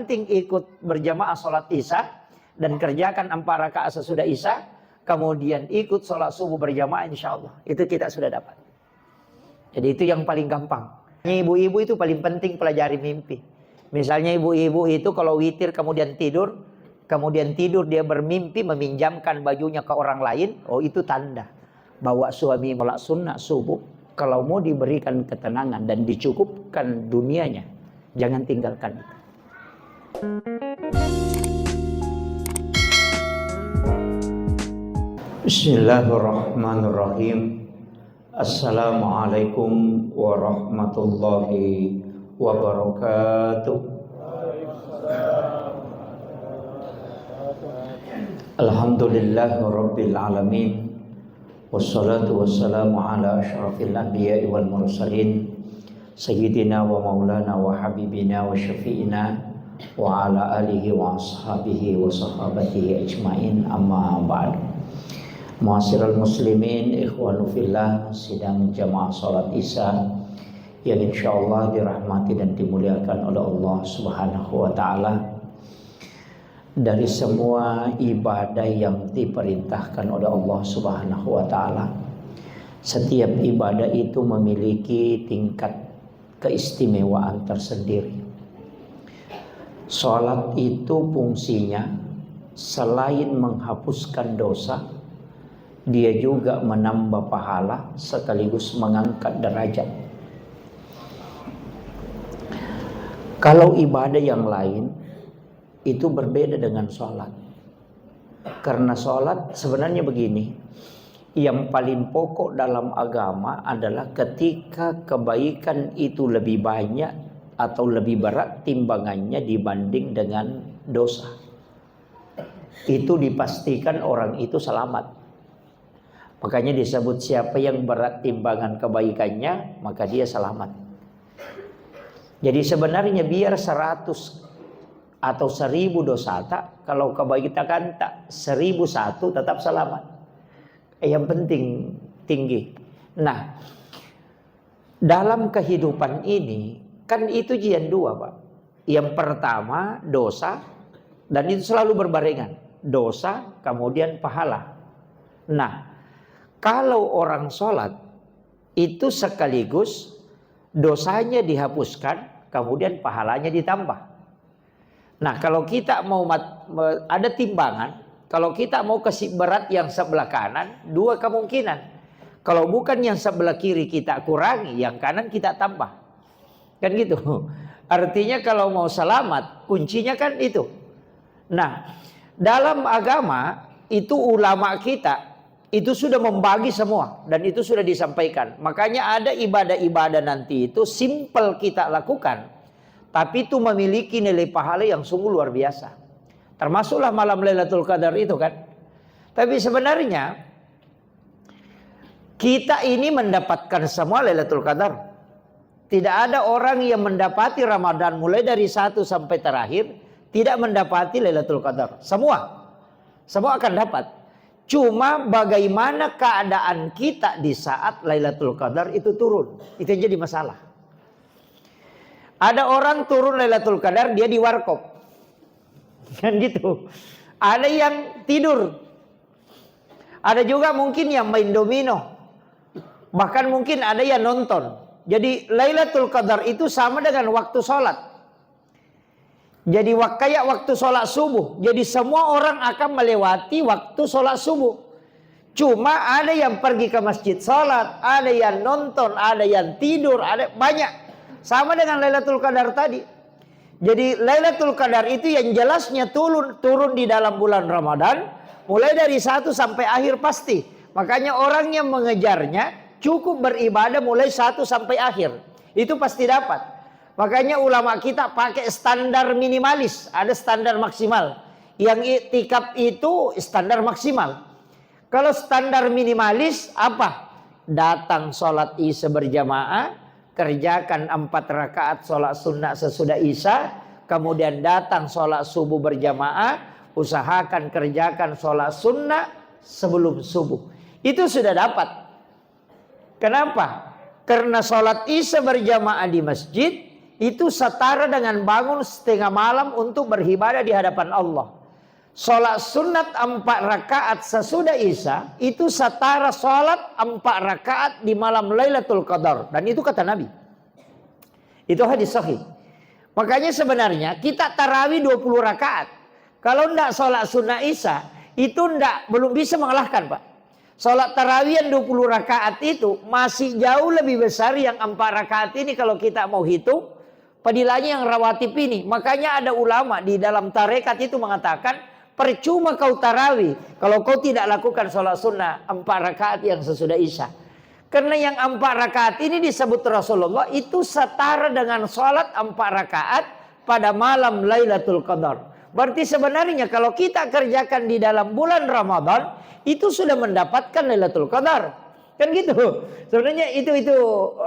penting ikut berjamaah sholat isya dan kerjakan 4 rakaat sesudah isya, kemudian ikut sholat subuh berjamaah, insya Allah itu kita sudah dapat. Jadi itu yang paling gampang. Ibu-ibu itu paling penting pelajari mimpi. Misalnya ibu-ibu itu kalau witir kemudian tidur dia bermimpi meminjamkan bajunya ke orang lain, oh itu tanda bahwa suami sholat sunnah subuh. Kalau mau diberikan ketenangan dan dicukupkan dunianya, jangan tinggalkan itu. Bismillahirrahmanirrahim. Assalamualaikum warahmatullahi wabarakatuh. Alhamdulillahirabbil alamin. Wassalatu wassalamu ala asyrafil anbiya'i wal mursalin sayyidina wa maulana wa habibina wa syafi'ina wa ala alihi wa ashabihi wa sahabatihi ajmain, amma ba'du. Mu'asyiral muslimin, ikhwanu fillah, sidang jamaah salat isya yang insyaallah dirahmati dan dimuliakan oleh Allah Subhanahu wa taala. Dari semua ibadah yang diperintahkan oleh Allah Subhanahu wa taala, setiap ibadah itu memiliki tingkat keistimewaan tersendiri. Salat itu fungsinya selain menghapuskan dosa, dia juga menambah pahala sekaligus mengangkat derajat. Kalau ibadah yang lain itu berbeda dengan sholat. Karena sholat sebenarnya begini, yang paling pokok dalam agama adalah ketika kebaikan itu lebih banyak atau lebih berat timbangannya dibanding dengan dosa, itu dipastikan orang itu selamat. Makanya disebut siapa yang berat timbangan kebaikannya, maka dia selamat. Jadi sebenarnya biar 100 atau 1000 dosa tak, kalau kebaikan tak 1001 tetap selamat. Yang penting tinggi. Nah, dalam kehidupan ini kan itu jian dua, Pak. Yang pertama dosa, dan itu selalu berbarengan. Dosa kemudian pahala. Nah, kalau orang sholat itu sekaligus dosanya dihapuskan, kemudian pahalanya ditambah. Nah, kalau kita mau ada timbangan, kalau kita mau kasih berat yang sebelah kanan, 2 kemungkinan. Kalau bukan yang sebelah kiri kita kurangi, yang kanan kita tambah. Kan gitu. Artinya kalau mau selamat, kuncinya kan itu. Nah, dalam agama itu ulama kita itu sudah membagi semua dan itu sudah disampaikan. Makanya ada ibadah-ibadah nanti itu simple kita lakukan, tapi itu memiliki nilai pahala yang sungguh luar biasa. Termasuklah malam Lailatul Qadar itu kan. Tapi sebenarnya kita ini mendapatkan semua Lailatul Qadar. Tidak ada orang yang mendapati Ramadan mulai dari 1 sampai terakhir tidak mendapati Lailatul Qadar. Semua akan dapat. Cuma bagaimana keadaan kita di saat Lailatul Qadar itu turun, itu yang jadi masalah. Ada orang turun Lailatul Qadar dia di warkop, kan gitu. Ada yang tidur, ada juga mungkin yang main domino, bahkan mungkin ada yang nonton. Jadi Lailatul Qadar itu sama dengan waktu sholat. Jadi kayak waktu sholat subuh. Jadi semua orang akan melewati waktu sholat subuh. Cuma ada yang pergi ke masjid sholat, ada yang nonton, ada yang tidur, ada banyak. Sama dengan Lailatul Qadar tadi. Jadi Lailatul Qadar itu yang jelasnya turun di dalam bulan Ramadan. Mulai dari 1 sampai akhir pasti. Makanya orang yang mengejarnya cukup beribadah mulai 1 sampai akhir. Itu pasti dapat. Makanya ulama kita pakai standar minimalis. Ada standar maksimal. Yang iktikaf itu standar maksimal. Kalau standar minimalis apa? Datang sholat isya berjamaah, kerjakan 4 rakaat sholat sunnah sesudah isya, kemudian datang sholat subuh berjamaah, usahakan kerjakan sholat sunnah sebelum subuh. Itu sudah dapat. Kenapa? Karena sholat isya berjamaah di masjid itu setara dengan bangun setengah malam untuk beribadah di hadapan Allah. Sholat sunat 4 rakaat sesudah Isya itu setara sholat 4 rakaat di malam Lailatul Qadar. Dan itu kata Nabi. Itu hadis sahih. Makanya sebenarnya kita tarawih 20 rakaat. Kalau tidak sholat sunnah Isya itu belum bisa mengalahkan, Pak. Sholat tarawih yang 20 rakaat itu masih jauh lebih besar yang 4 rakaat ini kalau kita mau hitung. Padilanya yang rawatib ini. Makanya ada ulama di dalam tarekat itu mengatakan percuma kau tarawih kalau kau tidak lakukan sholat sunnah 4 rakaat yang sesudah Isya. Karena yang 4 rakaat ini disebut Rasulullah itu setara dengan sholat 4 rakaat pada malam Lailatul Qadar. Berarti sebenarnya kalau kita kerjakan di dalam bulan Ramadan itu sudah mendapatkan Lailatul Qadar. Kan gitu. Sebenarnya itu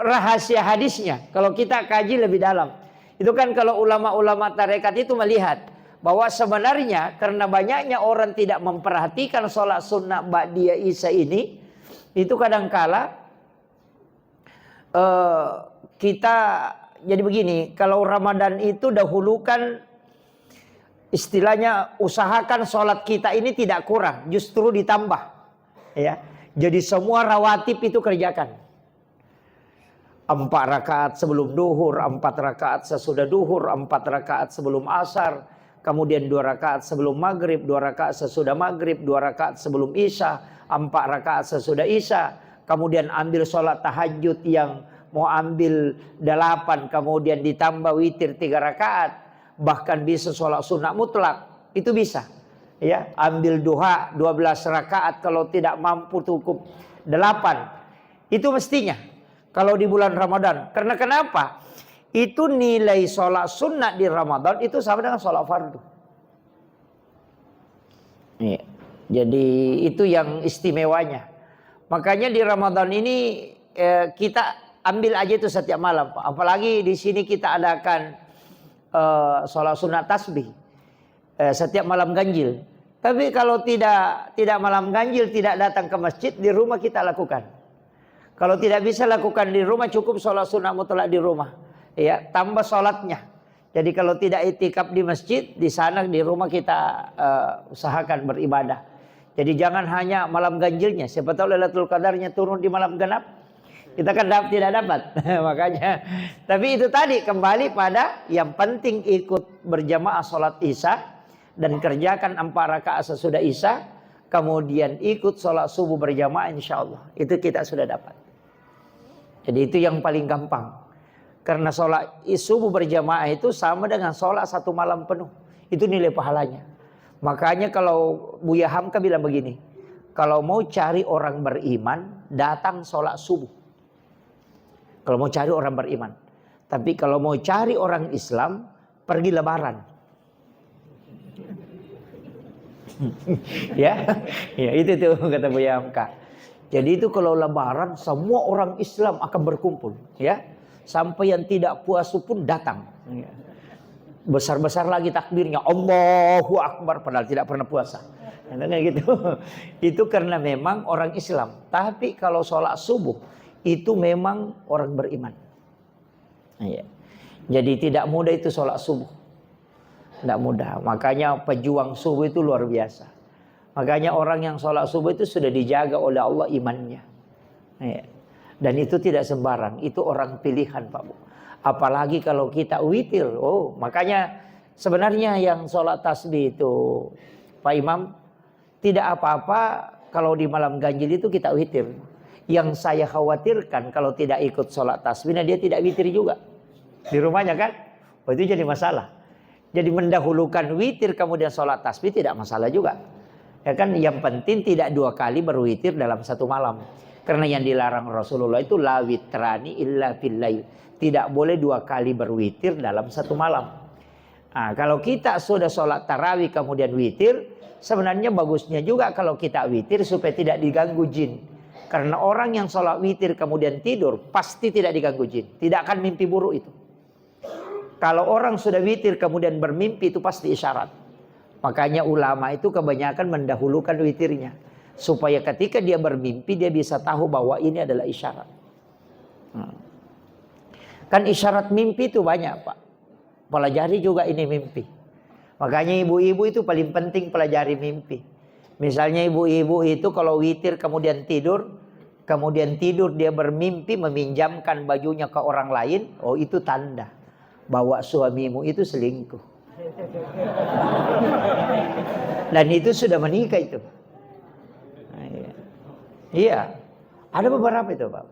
rahasia hadisnya. Kalau kita kaji lebih dalam. Itu kan kalau ulama-ulama tarekat itu melihat bahwa sebenarnya karena banyaknya orang tidak memperhatikan sholat sunnah ba'diyah Isya ini, itu kadangkala kita jadi begini, kalau Ramadan itu dahulukan istilahnya usahakan sholat kita ini tidak kurang, justru ditambah, ya. Jadi semua rawatib itu kerjakan. 4 rakaat sebelum duhur, 4 rakaat sesudah duhur, 4 rakaat sebelum asar. Kemudian 2 rakaat sebelum maghrib, 2 rakaat sesudah maghrib, 2 rakaat sebelum isya, 4 rakaat sesudah isya. Kemudian ambil sholat tahajud yang mau ambil 8, kemudian ditambah witir 3 rakaat. Bahkan bisa sholat sunnah mutlak, itu bisa. Ya, ambil duha 12 rakaat kalau tidak mampu cukup 8. Itu mestinya kalau di bulan Ramadan. Karena kenapa? Itu nilai sholat sunnah di Ramadan itu sama dengan sholat fardu. Ya. Jadi itu yang istimewanya. Makanya di Ramadan ini kita ambil aja itu setiap malam, Pak. Apalagi di sini kita adakan sholat sunnah tasbih setiap malam ganjil. Tapi kalau tidak malam ganjil, tidak datang ke masjid, di rumah kita lakukan. Kalau tidak bisa lakukan di rumah, cukup sholat sunnah mutlak di rumah. Ya, tambah sholatnya. Jadi kalau tidak itikaf di masjid, di sana di rumah kita usahakan beribadah. Jadi jangan hanya malam ganjilnya. Siapa tahu Lailatul Qadarnya turun di malam genap, kita kan tidak dapat. Makanya, tapi itu tadi kembali pada yang penting ikut berjamaah sholat Isya dan kerjakan 4 rakaat sesudah Isya, kemudian ikut sholat subuh berjamaah, insya Allah itu kita sudah dapat. Jadi itu yang paling gampang. Karena sholat subuh berjamaah itu sama dengan sholat 1 malam penuh. Itu nilai pahalanya. Makanya kalau Buya Hamka bilang begini, kalau mau cari orang beriman, datang sholat subuh. Kalau mau cari orang beriman. Tapi kalau mau cari orang Islam, pergi lebaran. Ya itu tuh kata Buya Hamka. Jadi itu kalau lebaran semua orang Islam akan berkumpul, ya. Sampai yang tidak puasa pun datang. Besar-besar lagi takbirnya, Allahu Akbar, padahal tidak pernah puasa. Gitu. Itu karena memang orang Islam. Tapi kalau sholat subuh itu memang orang beriman. Jadi tidak mudah itu sholat subuh. Tidak mudah. Makanya pejuang subuh itu luar biasa. Makanya orang yang sholat subuh itu sudah dijaga oleh Allah imannya. Dan itu tidak sembarang, itu orang pilihan, Pak Bu. Apalagi kalau kita witir. Makanya sebenarnya yang sholat tasbih itu, Pak Imam, tidak apa-apa kalau di malam ganjil itu kita witir. Yang saya khawatirkan kalau tidak ikut sholat tasbih, dia tidak witir juga di rumahnya kan. Itu jadi masalah. Jadi mendahulukan witir kemudian sholat tasbih tidak masalah juga. Ya kan, yang penting tidak 2 kali berwitir dalam 1 malam. Karena yang dilarang Rasulullah itu la witrani illa fil lail. Tidak boleh 2 kali berwitir dalam 1 malam. Nah, kalau kita sudah sholat tarawih kemudian witir, sebenarnya bagusnya juga kalau kita witir supaya tidak diganggu jin. Karena orang yang sholat witir kemudian tidur pasti tidak diganggu jin. Tidak akan mimpi buruk itu. Kalau orang sudah witir kemudian bermimpi itu pasti isyarat. Makanya ulama itu kebanyakan mendahulukan witirnya. Supaya ketika dia bermimpi dia bisa tahu bahwa ini adalah isyarat. Kan isyarat mimpi itu banyak, Pak. Pelajari juga ini mimpi. Makanya ibu-ibu itu paling penting pelajari mimpi. Misalnya ibu-ibu itu kalau witir kemudian tidur dia bermimpi meminjamkan bajunya ke orang lain, oh itu tanda bahwa suamimu itu selingkuh. Dan itu sudah menikah itu. Nah, iya. Ada beberapa itu, Pak.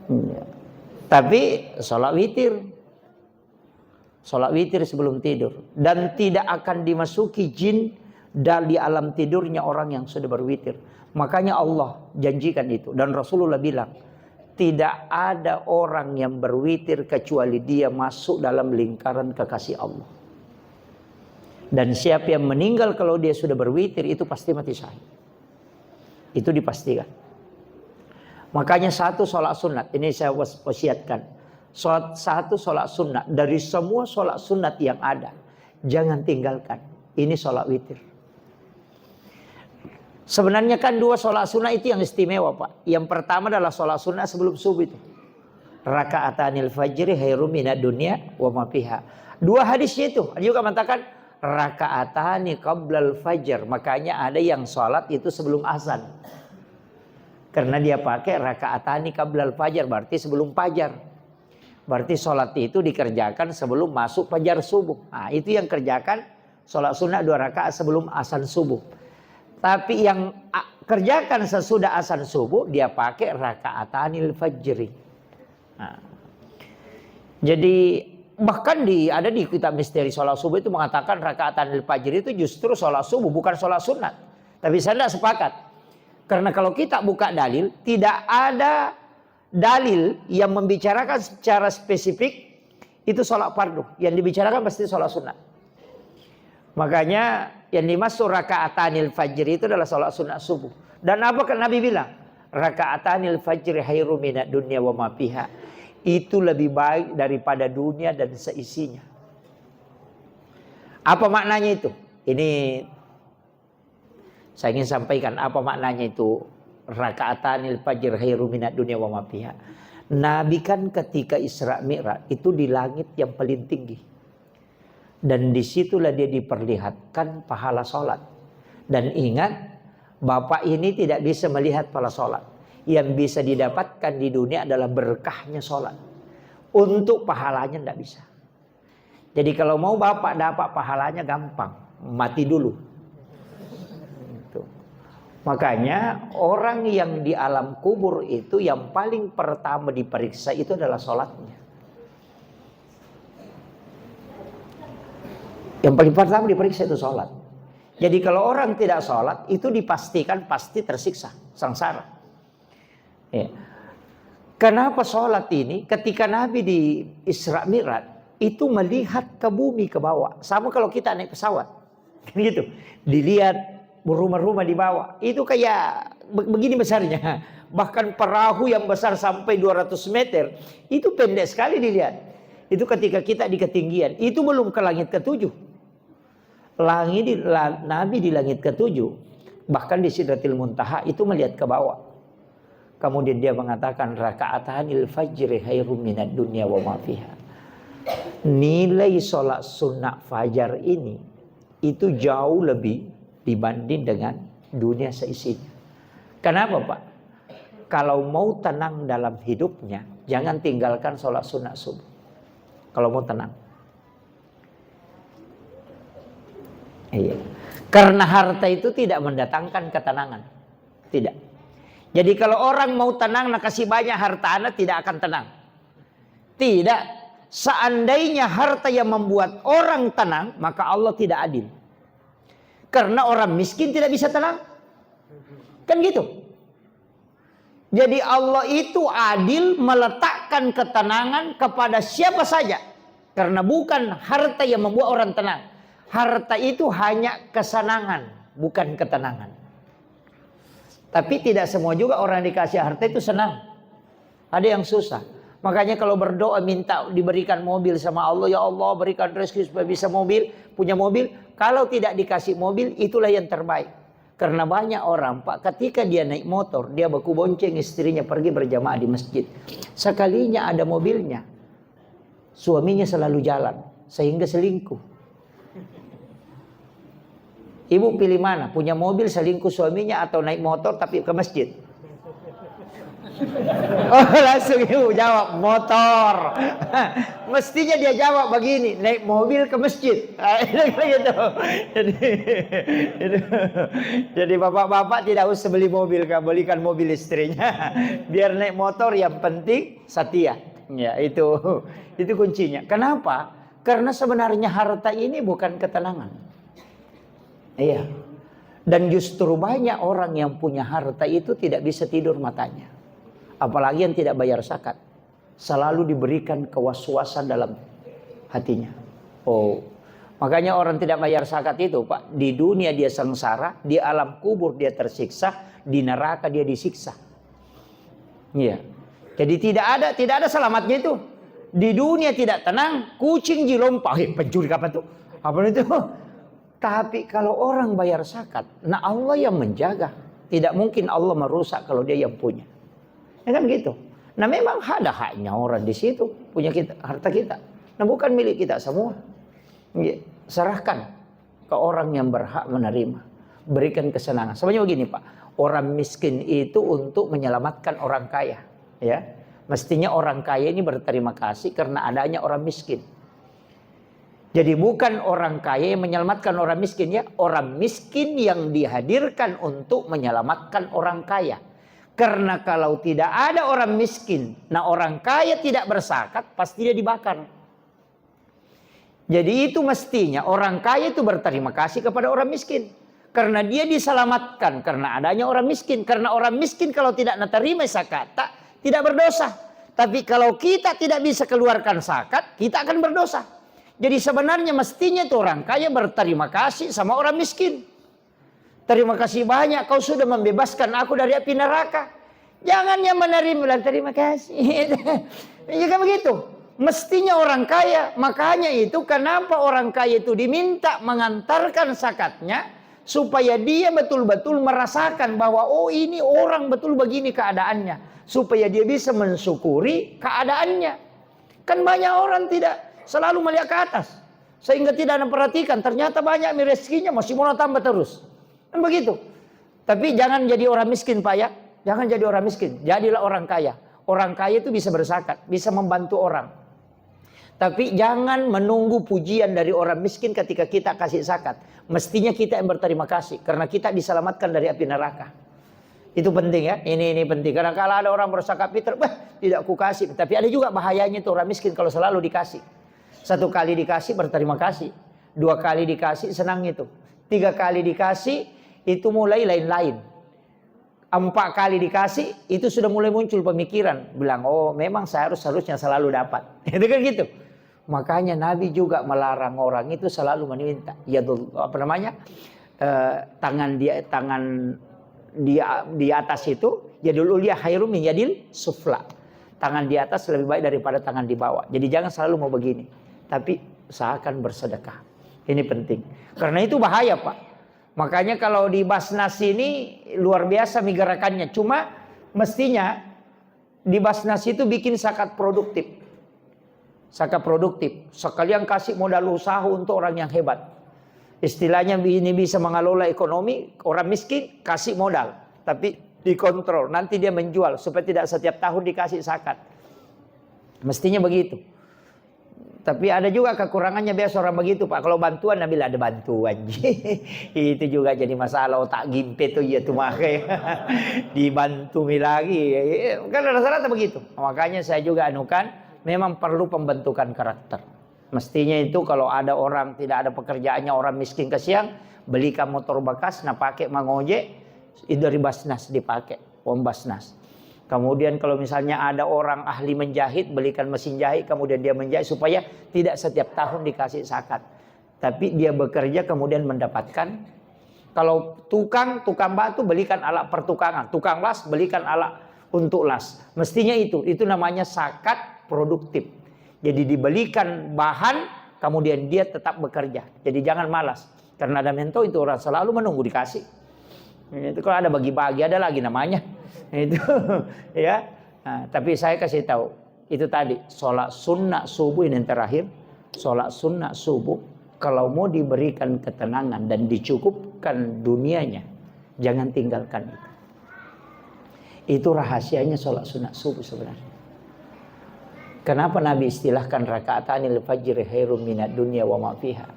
Iya. Tapi sholat witir sebelum tidur. Dan tidak akan dimasuki jin dari alam tidurnya orang yang sudah berwitir. Makanya Allah janjikan itu. Dan Rasulullah bilang, tidak ada orang yang berwitir kecuali dia masuk dalam lingkaran kekasih Allah. Dan siapa yang meninggal kalau dia sudah berwitir itu pasti mati syahid. Itu dipastikan. Makanya satu sholat sunat, ini saya wasiatkan. Satu sholat sunat dari semua sholat sunat yang ada, jangan tinggalkan. Ini sholat witir. Sebenarnya kan dua sholat sunat itu yang istimewa, Pak. Yang pertama adalah sholat sunat sebelum subuh itu. Raka'atanil fajri khairum minad dunya wa ma fiha. Dua hadisnya itu juga mengatakan raka'atani qablal fajr. Makanya ada yang sholat itu sebelum azan. Karena dia pakai raka'atani qablal fajr, berarti sebelum fajar. Berarti sholat itu dikerjakan sebelum masuk fajar subuh. Nah, itu yang kerjakan sholat sunat 2 rakaat sebelum azan subuh. Tapi yang kerjakan sesudah azan subuh dia pakai raka'atanil fajri. Nah, jadi bahkan ada di kitab misteri sholat subuh itu mengatakan raka'atanil fajri itu justru sholat subuh, bukan sholat sunat. Tapi saya tidak sepakat. Karena kalau kita buka dalil, tidak ada dalil yang membicarakan secara spesifik itu sholat fardu. Yang dibicarakan pasti sholat sunat. Makanya yang dimaksud raka'atanil fajri itu adalah sholat sunat subuh. Dan apa kan Nabi bilang? Raka'atanil fajri khairum minad dunya wa ma fiha. Itu lebih baik daripada dunia dan seisinya. Apa maknanya itu? Ini saya ingin sampaikan apa maknanya itu raka'atanil fajr khairum minad dunya wa ma fiha. Nabi kan ketika Isra Mi'raj itu di langit yang paling tinggi. Dan disitulah dia diperlihatkan pahala sholat. Dan ingat, Bapak ini tidak bisa melihat pahala sholat. Yang bisa didapatkan di dunia adalah berkahnya sholat. Untuk pahalanya tidak bisa. Jadi kalau mau Bapak dapat pahalanya gampang. Mati dulu. Itu. Makanya orang yang di alam kubur itu yang paling pertama diperiksa itu adalah sholatnya. Yang paling pertama diperiksa itu sholat. Jadi kalau orang tidak sholat itu dipastikan pasti tersiksa, sengsara. Ya. Kenapa sholat ini? Ketika Nabi di Isra Mi'raj itu melihat ke bumi ke bawah. Sama kalau kita naik pesawat, gitu. Dilihat rumah-rumah di bawah. Itu kayak begini besarnya. Bahkan perahu yang besar sampai 200 meter itu pendek sekali dilihat. Itu ketika kita di ketinggian. Itu belum ke langit ke-7. Nabi di langit ke-7, bahkan di Sidratil Muntaha itu melihat ke bawah. Kemudian dia mengatakan raka'atanil fajri khairum minad dunya wa ma fiha. Nilai sholat sunnah fajar ini itu jauh lebih dibanding dengan dunia seisinya. Kenapa, Pak? Kalau mau tenang dalam hidupnya, jangan tinggalkan sholat sunnah subuh. Kalau mau tenang. Iya. Karena harta itu tidak mendatangkan ketenangan. Tidak. Jadi kalau orang mau tenang, nak kasih banyak harta Anda tidak akan tenang. Tidak. Seandainya harta yang membuat orang tenang, maka Allah tidak adil. Karena orang miskin tidak bisa tenang. Kan gitu. Jadi Allah itu adil meletakkan ketenangan kepada siapa saja. Karena bukan harta yang membuat orang tenang. Harta itu hanya kesenangan, bukan ketenangan. Tapi tidak semua juga orang dikasih harta itu senang. Ada yang susah. Makanya kalau berdoa minta diberikan mobil sama Allah, ya Allah berikan rezeki supaya bisa punya mobil. Kalau tidak dikasih mobil, itulah yang terbaik. Karena banyak orang, Pak, ketika dia naik motor, dia baku bonceng istrinya pergi berjamaah di masjid. Sekalinya ada mobilnya, suaminya selalu jalan, sehingga selingkuh. Ibu pilih mana? Punya mobil selingkuh suaminya atau naik motor tapi ke masjid? Oh, langsung ibu jawab motor. Mestinya dia jawab begini, naik mobil ke masjid. Gitu. Jadi bapak-bapak tidak usah beli mobil, belikan mobil istrinya. Biar naik motor, yang penting setia. Ya, itu kuncinya. Kenapa? Karena sebenarnya harta ini bukan ketenangan. Iya. Dan justru banyak orang yang punya harta itu tidak bisa tidur matanya. Apalagi yang tidak bayar zakat, selalu diberikan kewaswasan dalam hatinya. Oh, makanya orang tidak bayar zakat itu, Pak, di dunia dia sengsara, di alam kubur dia tersiksa, di neraka dia disiksa. Iya. Jadi tidak ada selamatnya itu. Di dunia tidak tenang, kucing jilompah, pencuri apa tuh? Apa itu? Tapi kalau orang bayar zakat, nah Allah yang menjaga. Tidak mungkin Allah merusak kalau dia yang punya. Ya kan gitu. Nah memang ada haknya orang di situ, punya kita, harta kita. Nah bukan milik kita semua. Serahkan ke orang yang berhak menerima. Berikan kesenangan. Sebenarnya begini, Pak, orang miskin itu untuk menyelamatkan orang kaya. Ya, mestinya orang kaya ini berterima kasih karena adanya orang miskin. Jadi bukan orang kaya yang menyelamatkan orang miskin, ya, orang miskin yang dihadirkan untuk menyelamatkan orang kaya. Karena kalau tidak ada orang miskin, nah orang kaya tidak berzakat, pasti dia dibakar. Jadi itu mestinya orang kaya itu berterima kasih kepada orang miskin. Karena dia diselamatkan karena adanya orang miskin. Karena orang miskin kalau tidak menerima zakat, tidak berdosa. Tapi kalau kita tidak bisa keluarkan zakat, kita akan berdosa. Jadi sebenarnya mestinya itu orang kaya berterima kasih sama orang miskin. Terima kasih banyak kau sudah membebaskan aku dari api neraka. Jangan yang menerima, terima kasih. Ya kan begitu. Mestinya orang kaya. Makanya itu kenapa orang kaya itu diminta mengantarkan zakatnya. Supaya dia betul-betul merasakan bahwa oh ini orang betul begini keadaannya. Supaya dia bisa mensyukuri keadaannya. Kan banyak orang tidak selalu melihat ke atas. Sehingga tidak memperhatikan. Ternyata banyak rezekinya masih mau tambah terus. Kan begitu. Tapi jangan jadi orang miskin, Pak, ya. Jangan jadi orang miskin. Jadilah orang kaya. Orang kaya itu bisa berzakat, bisa membantu orang. Tapi jangan menunggu pujian dari orang miskin ketika kita kasih zakat. Mestinya kita yang berterima kasih karena kita diselamatkan dari api neraka. Itu penting, ya. Ini penting. Karena kalau ada orang berzakat fitrah, tidak ku kasih. Tapi ada juga bahayanya itu orang miskin kalau selalu dikasih. 1 kali dikasih berterima kasih. 2 kali dikasih senang itu. 3 kali dikasih itu mulai lain-lain. 4 kali dikasih itu sudah mulai muncul pemikiran. Bilang, oh memang seharusnya selalu dapat. Itu kan gitu. Makanya Nabi juga melarang orang itu selalu meminta. Tangan di atas itu, yadul ulya khairum min yadil sufla. Tangan di atas lebih baik daripada tangan di bawah. Jadi jangan selalu mau begini. Tapi usahakan bersedekah. Ini penting. Karena itu bahaya, Pak. Makanya kalau di Basnas ini luar biasa gerakannya. Cuma mestinya di Basnas itu bikin zakat produktif. Zakat produktif. Sekalian kasih modal usaha untuk orang yang hebat. Istilahnya ini bisa mengelola ekonomi. Orang miskin kasih modal. Tapi dikontrol. Nanti dia menjual. Supaya tidak setiap tahun dikasih zakat. Mestinya begitu. Tapi ada juga kekurangannya biasa orang begitu, Pak. Kalau bantuan, Nabi ada bantuan. Itu juga jadi masalah otak gimpe tuh ya tuh makanya dibantu lagi. Kan rata-rata begitu. Makanya saya juga anukan memang perlu pembentukan karakter. Mestinya itu kalau ada orang tidak ada pekerjaannya, orang miskin kesiang, belikan motor bekas, nah pakai mangojek, itu dari Basnas dipakai, uang Basnas. Kemudian kalau misalnya ada orang ahli menjahit, belikan mesin jahit, kemudian dia menjahit supaya tidak setiap tahun dikasih zakat. Tapi dia bekerja kemudian mendapatkan. Kalau tukang batu belikan alat pertukangan, tukang las belikan alat untuk las. Mestinya itu namanya zakat produktif. Jadi dibelikan bahan, kemudian dia tetap bekerja. Jadi jangan malas. Karena ada mento itu orang selalu menunggu dikasih. Itu kalau ada bagi-bagi ada lagi namanya. Itu ya. Nah, tapi saya kasih tahu itu tadi sholat sunnah subuh ini yang terakhir. Sholat sunnah subuh kalau mau diberikan ketenangan dan dicukupkan dunianya, jangan tinggalkan itu. Itu rahasianya sholat sunnah subuh sebenarnya. Kenapa Nabi istilahkan raka'atanil fajri khairum minad dunya wa ma fiha?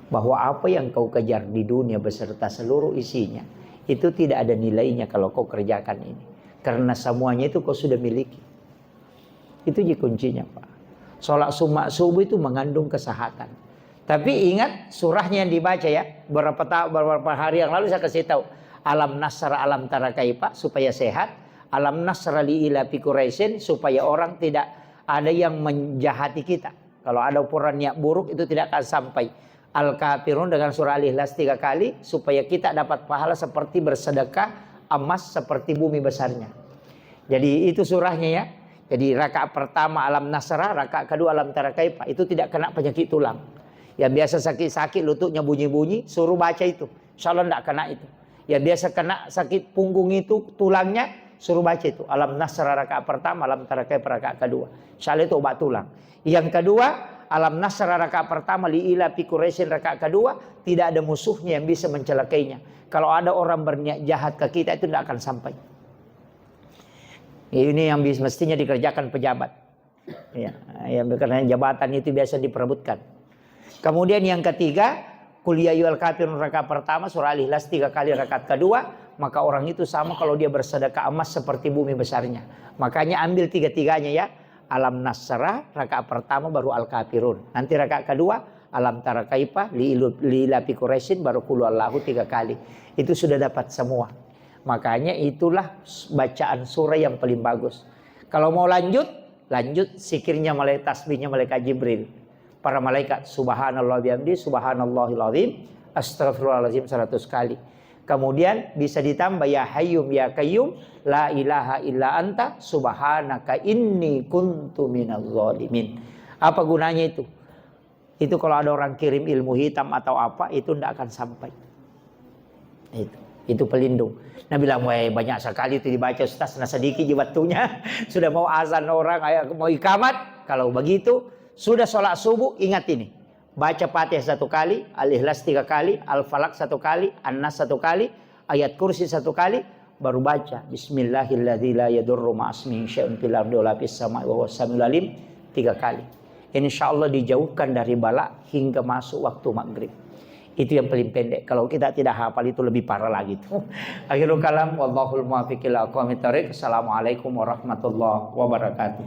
Bahwa apa yang kau kejar di dunia beserta seluruh isinya itu tidak ada nilainya kalau kau kerjakan ini. Karena semuanya itu kau sudah miliki. Itu je kuncinya, Pak. Sholat subuh itu mengandung kesehatan. Tapi ingat surahnya yang dibaca ya. Beberapa hari yang lalu saya kasih tahu. Alam nasra alam tara kaifa supaya sehat. Alam nasra li ila fi Quraisyin supaya orang tidak ada yang menjahati kita. Kalau ada ukuran niat buruk itu tidak akan sampai. Al-Kafirun dengan surah Al-Ikhlas 3 kali supaya kita dapat pahala seperti bersedekah emas seperti bumi besarnya. Jadi itu surahnya ya. Jadi rakaat pertama alam nasra, rakaat kedua alam tara kaifa itu tidak kena penyakit tulang. Yang biasa sakit-sakit lututnya bunyi-bunyi suruh baca itu. Insyaallah tidak kena itu. Yang biasa kena sakit punggung itu tulangnya suruh baca itu. Alam nasra rakaat pertama, alam tara kaifa rakaat kedua. Insyaallah itu obat tulang. Yang kedua alam nasra rakaat pertama li ila fi Quraisyin rakaat kedua tidak ada musuhnya yang bisa mencelakainya. Kalau ada orang berniat jahat ke kita itu tidak akan sampai. Ini yang mestinya dikerjakan pejabat. Ya, karena jabatan itu biasa diperebutkan. Kemudian yang ketiga, qul ya ayyuhal kafirun rakaat pertama surah Al-Ikhlas 3 kali rakaat kedua, maka orang itu sama kalau dia bersedekah emas seperti bumi besarnya. Makanya ambil tiga-tiganya ya. Alam nasra rakaat pertama baru al-kafirun. Nanti rakaat kedua alam tara kaifa li ila fi Quraisyin baru qul Allahu 3 kali. Itu sudah dapat semua. Makanya itulah bacaan surah yang paling bagus. Kalau mau lanjut zikirnya malaikat tasbihnya malaikat Jibril. Para malaikat subhanallah bihamdi subhanallahil azim astaghfirullahalazim 100 kali. Kemudian bisa ditambah ya hayyum ya qayyum la ilaha illa anta subhanaka inni kuntu minadz zalimin. Apa gunanya itu? Itu kalau ada orang kirim ilmu hitam atau apa itu tidak akan sampai. Itu pelindung. Nah bilang wah banyak sekali itu dibaca Ustaz, nah sedikit waktunya. Sudah mau azan orang, mau ikamat. Kalau begitu sudah sholat subuh ingat ini. Baca Fatihah 1 kali, Al-Ikhlas 3 kali, Al-Falaq 1 kali, An-Nas 1 kali, ayat kursi 1 kali, baru baca Bismillahirrahmanirrahim la yadurru ma'asmihi syai'un fil ardi wa la fis sama'i wa huwas samiul alim 3 kali. Insyaallah dijauhkan dari bala hingga masuk waktu maghrib. Itu yang paling pendek. Kalau kita tidak hafal itu lebih parah lagi tuh. Akhirul kalam wallahul muwaffiq ila aqwamit thoriq. Assalamualaikum warahmatullahi wabarakatuh.